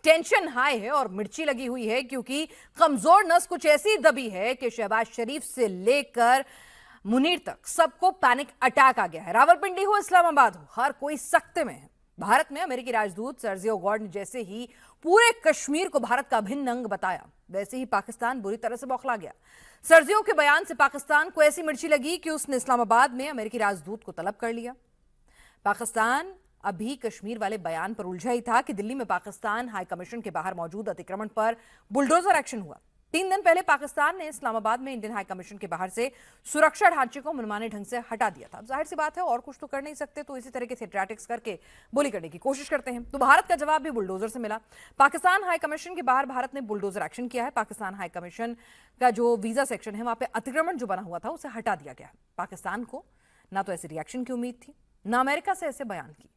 Tension high है और मिर्ची लगी हुई है, क्योंकि कमजोर नस कुछ ऐसी दबी है कि शहबाज शरीफ से लेकर मुनीर तक सबको पैनिक अटैक आ गया है। रावलपिंडी हो, इस्लामाबाद हो, हर कोई सख्ते में है। भारत में अमेरिकी राजदूत सर्जियो गॉर्ड ने जैसे ही पूरे कश्मीर को भारत का अभिन्न अंग बताया, वैसे ही पाकिस्तान बुरी तरह से बौखला गया। सर्जियो के बयान से पाकिस्तान को ऐसी मिर्ची लगी कि उसने इस्लामाबाद में अमेरिकी राजदूत को तलब कर लिया। पाकिस्तान अभी कश्मीर वाले बयान पर उलझा ही था कि दिल्ली में पाकिस्तान हाई कमीशन के बाहर मौजूद अतिक्रमण पर बुलडोजर एक्शन हुआ। 3 दिन पहले पाकिस्तान ने इस्लामाबाद में इंडियन हाई कमीशन के बाहर से सुरक्षा ढांचे को मनमाने ढंग से हटा दिया था। जाहिर सी बात है, और कुछ तो कर नहीं सकते, तो इसी तरह के थिएट्रैटिक्स करके बोली करने की कोशिश करते हैं। तो भारत का जवाब भी बुलडोजर से मिला। पाकिस्तान हाई कमीशन के बाहर भारत ने बुलडोजर एक्शन किया है। पाकिस्तान हाई कमीशन का जो वीजा सेक्शन है, वहां पर अतिक्रमण जो बना हुआ था उसे हटा दिया गया। पाकिस्तान को ना तो ऐसे रिएक्शन की उम्मीद थी, ना अमेरिका से ऐसे बयान की।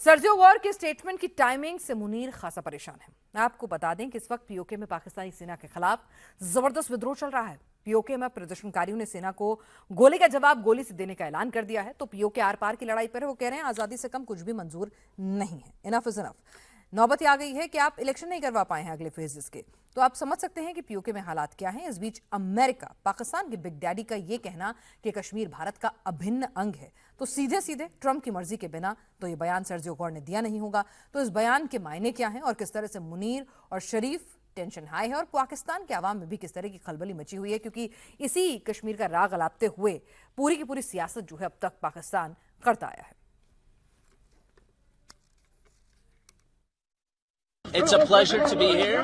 सर्जियो गॉर्ड के स्टेटमेंट की टाइमिंग से मुनीर खासा परेशान है। आपको बता दें कि इस वक्त पीओके में पाकिस्तानी सेना के खिलाफ जबरदस्त विद्रोह चल रहा है। पीओके में प्रदर्शनकारियों ने सेना को गोली का जवाब गोली से देने का ऐलान कर दिया है। तो पीओके आर पार की लड़ाई पर है। वो कह रहे हैं आजादी से कम कुछ भी मंजूर नहीं है। Enough is enough. नौबत आ गई है कि आप इलेक्शन नहीं करवा पाए हैं अगले फेजेस के, तो आप समझ सकते हैं कि पीओके में हालात क्या हैं। इस बीच अमेरिका, पाकिस्तान के बिग डैडी का यह कहना कि कश्मीर भारत का अभिन्न अंग है, तो सीधे सीधे ट्रंप की मर्जी के बिना तो यह बयान सर्जियो गॉर्ड ने दिया नहीं होगा। तो इस बयान के मायने क्या हैं और किस तरह से मुनीर और शरीफ टेंशन हाई है, और पाकिस्तान के आवाम में भी किस तरह की खलबली मची हुई है, क्योंकि इसी कश्मीर का राग अलापते हुए पूरी की पूरी सियासत जो है अब तक पाकिस्तान करता आया है। It's a pleasure to be here.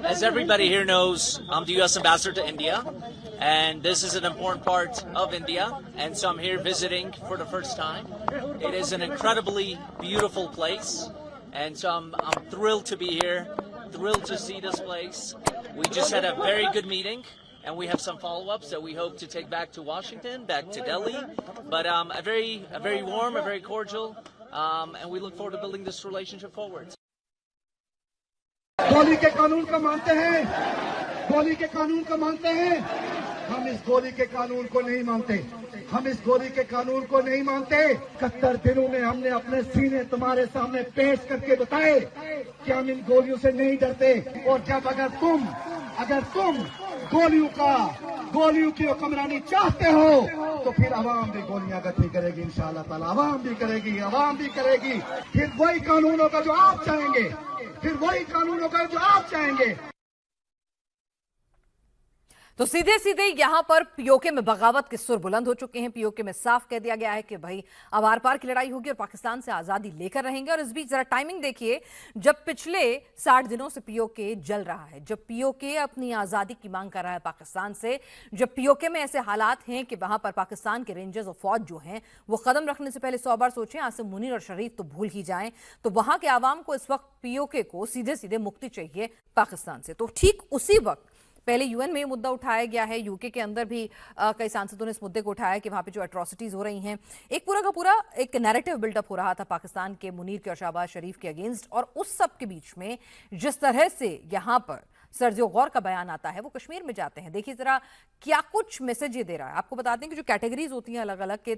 As everybody here knows, I'm the U.S. Ambassador to India, and this is an important part of India, and so I'm here visiting for the first time. It is an incredibly beautiful place, and so I'm thrilled to be here, thrilled to see this place. We just had a very good meeting, and we have some follow-ups that we hope to take back to Washington, back to Delhi, but a very warm, a very cordial, and we look forward to building this relationship forward. गोली के कानून को मानते हैं, गोली के कानून को मानते हैं। हम इस गोली के कानून को नहीं मानते, हम इस गोली के कानून को नहीं मानते। 71 दिनों में हमने अपने सीने तुम्हारे सामने पेश करके बताए कि हम इन गोलियों से नहीं डरते। और जब अगर तुम गोलियों की हुक्मरानी चाहते हो, तो फिर अवाम भी गोलियां गति करेगी। इंशाअल्लाह ताला अवाम भी करेगी। फिर वही कानून होगा जो आप चाहेंगे, तो सीधे सीधे यहां पर पीओके में बगावत के सुर बुलंद हो चुके हैं। पीओके में साफ कह दिया गया है कि भाई अब आर पार की लड़ाई होगी और पाकिस्तान से आजादी लेकर रहेंगे। और इस बीच जरा टाइमिंग देखिए, जब पिछले 60 दिनों से पीओके जल रहा है, जब पीओके अपनी आजादी की मांग कर रहा है पाकिस्तान से, जब पीओके में ऐसे हालात हैं कि वहां पर पाकिस्तान के रेंजर्स और फौज जो हैं वो कदम रखने से पहले 100 बार सोचें। आसिम मुनीर और शरीफ तो भूल ही जाएं। तो वहां के आवाम को इस वक्त पीओके को सीधे सीधे मुक्ति चाहिए पाकिस्तान से। तो ठीक उसी वक्त पहले यूएन में ये मुद्दा उठाया गया है, यूके के अंदर भी कई सांसदों ने इस मुद्दे को उठाया कि वहां पे जो एट्रोसिटीज हो रही हैं, एक पूरा का पूरा एक नैरेटिव बिल्डअप हो रहा था पाकिस्तान के मुनीर के और शहबाज शरीफ के अगेंस्ट। और उस सब के बीच में जिस तरह से यहां पर सर्जियो गॉर्ड का बयान आता है, वो कश्मीर में जाते हैं। देखिए जरा क्या कुछ मैसेज ये दे रहा है। आपको बता दें कि जो कैटेगरीज होती हैं अलग अलग के,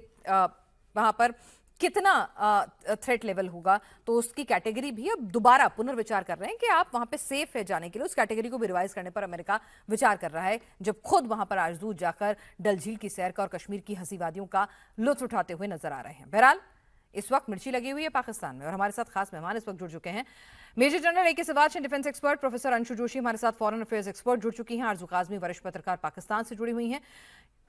वहां पर कितना थ्रेट लेवल होगा, तो उसकी कैटेगरी भी अब दोबारा पुनर्विचार कर रहे हैं कि आप वहां पे सेफ है जाने के लिए। उस कैटेगरी को भी रिवाइज करने पर अमेरिका विचार कर रहा है, जब खुद वहां पर राजदूत जाकर डल झील की सैर का और कश्मीर की हंसी वादियों का लुत्फ उठाते हुए नजर आ रहे हैं। बहरहाल इस वक्त मिर्ची लगी हुई है पाकिस्तान में, और हमारे साथ खास मेहमान इस वक्त जुड़ चुके हैं। मेजर जनरल ए के Siwach, defence expert professor Anshu Joshi हमारे साथ फॉरेन अफेयर्स एक्सपर्ट जुड़ चुकी हैं। आरजू काजमी वरिष्ठ पत्रकार पाकिस्तान से जुड़ी हुई हैं।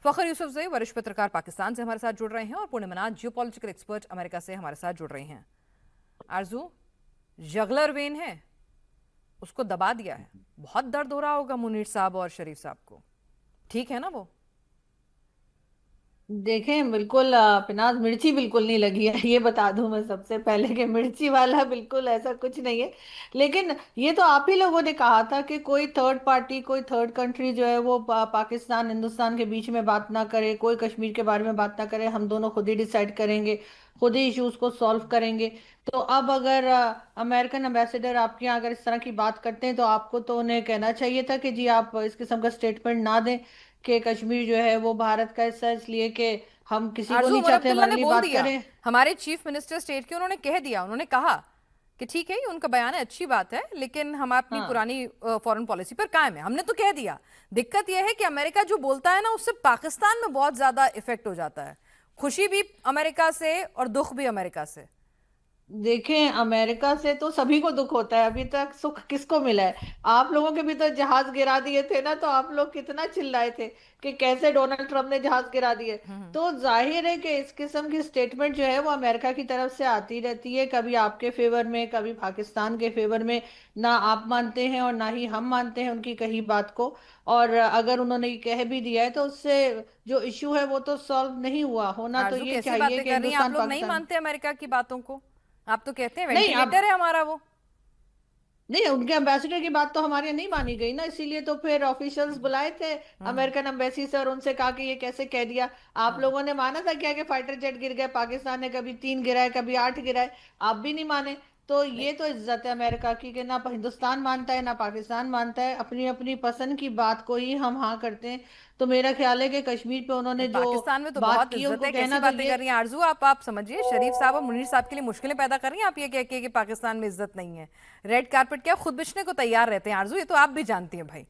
फखर यूसुफजई वरिष्ठ पत्रकार पाकिस्तान से हमारे साथ जुड़ रहे हैं, और पूर्णिमा नाथ जियोपॉलिटिकल एक्सपर्ट अमेरिका से हमारे साथ जुड़ रही हैं। आरजू, जगलर वेन है उसको दबा दिया है, बहुत दर्द हो रहा होगा मुनीर साहब और शरीफ साहब को, ठीक है ना वो? देखें, बिल्कुल पिनाज मिर्ची बिल्कुल नहीं लगी है, ये बता दूं मैं सबसे पहले कि मिर्ची वाला बिल्कुल ऐसा कुछ नहीं है। लेकिन ये तो आप ही लोगों ने कहा था कि कोई थर्ड पार्टी, कोई थर्ड कंट्री जो है वो पाकिस्तान हिंदुस्तान के बीच में बात ना करे, कोई कश्मीर के बारे में बात ना करे, हम दोनों खुद ही डिसाइड करेंगे, खुद ही इश्यूज को सॉल्व करेंगे। तो अब अगर अमेरिकन एम्बेसडर आपके यहाँ अगर इस तरह की बात करते हैं, तो आपको तो उन्हें कहना चाहिए था कि जी आप इस किस्म का स्टेटमेंट ना दें कि कश्मीर जो है वो भारत का हिस्सा, इसलिए कि हम किसी को नहीं चाहते हमारे लिए बात करें। हमारे चीफ मिनिस्टर स्टेट के उन्होंने कह दिया, उन्होंने कहा कि ठीक है ये उनका बयान है, अच्छी बात है, लेकिन हम अपनी पुरानी फॉरेन पॉलिसी पर कायम है, हमने तो कह दिया। दिक्कत यह है कि अमेरिका जो बोलता है ना, उससे पाकिस्तान में बहुत ज्यादा इफेक्ट हो जाता है। खुशी भी अमेरिका से और दुख भी अमेरिका से। देखें, अमेरिका से तो सभी को दुख होता है, अभी तक सुख किसको मिला है? आप लोगों के भी तो जहाज गिरा दिए थे ना, तो आप लोग कितना चिल्लाए थे कि कैसे डोनाल्ड ट्रम्प ने जहाज गिरा दिए। तो जाहिर है कि इस किस्म की स्टेटमेंट जो है वो अमेरिका की तरफ से आती रहती है, कभी आपके फेवर में, कभी पाकिस्तान के फेवर में। ना आप मानते हैं और ना ही हम मानते हैं उनकी कही बात को। और अगर उन्होंने ये कह भी दिया है तो उससे जो इशू है वो तो सॉल्व नहीं हुआ। होना तो आरजू ये कैसी चाहिए बातें कि कर रही हैं, आप हिंदुस्तान लोग नहीं पाकिस्तान। मानते अमेरिका की बातों को? आप तो कहते हैं नहीं, अब वेंटिलेटर है हमारा वो। नहीं, उनके एम्बेसडर की बात तो हमारे यहाँ नहीं मानी गई ना, इसीलिए तो फिर ऑफिशियल्स बुलाए थे अमेरिकन एम्बेसी से और उनसे कहा कि ये कैसे कह दिया। आप लोगों ने माना था क्या कि फाइटर जेट गिर गए? पाकिस्तान ने कभी 3 गिराए, कभी 8 गिराए, आप भी नहीं माने। तो ये तो इज्जत है अमेरिका की कि ना हिंदुस्तान मानता है ना पाकिस्तान मानता है, अपनी अपनी पसंद की बात को ही हम हाँ करते हैं। तो मेरा ख्याल है कि कश्मीर पे उन्होंने जो पाकिस्तान में तो बात बहुत की इज्जत उनको है, कैसी कहना तो बातें ये। कर रही हैं आरजू? आप समझिए, शरीफ साहब और मुनीर साहब के लिए मुश्किलें पैदा कर रही हैं आप ये कह के कि पाकिस्तान में इज्जत नहीं है। रेड कारपेट क्या खुद बिछने को तैयार रहते हैं आरजू, ये तो आप भी जानती हैं भाई।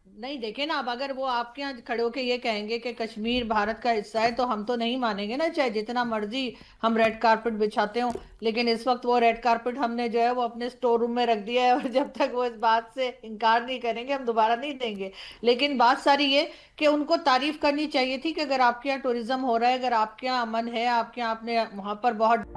नहीं, देखे ना, अब अगर वो आपके यहाँ खड़े होके ये कहेंगे कि कश्मीर भारत का हिस्सा है तो हम तो नहीं मानेंगे ना, चाहे जितना मर्जी हम रेड कारपेट बिछाते हो। लेकिन इस वक्त वो रेड कारपेट हमने जो है वो अपने स्टोर रूम में रख दिया है, और जब तक वो इस बात से इनकार नहीं करेंगे हम दोबारा नहीं देंगे। लेकिन बात सारी ये कि उनको तारीफ करनी चाहिए थी कि अगर आपके यहाँ टूरिज्म हो रहा है, अगर आपके यहाँ अमन है, आपके यहाँ आपने वहां पर बहुत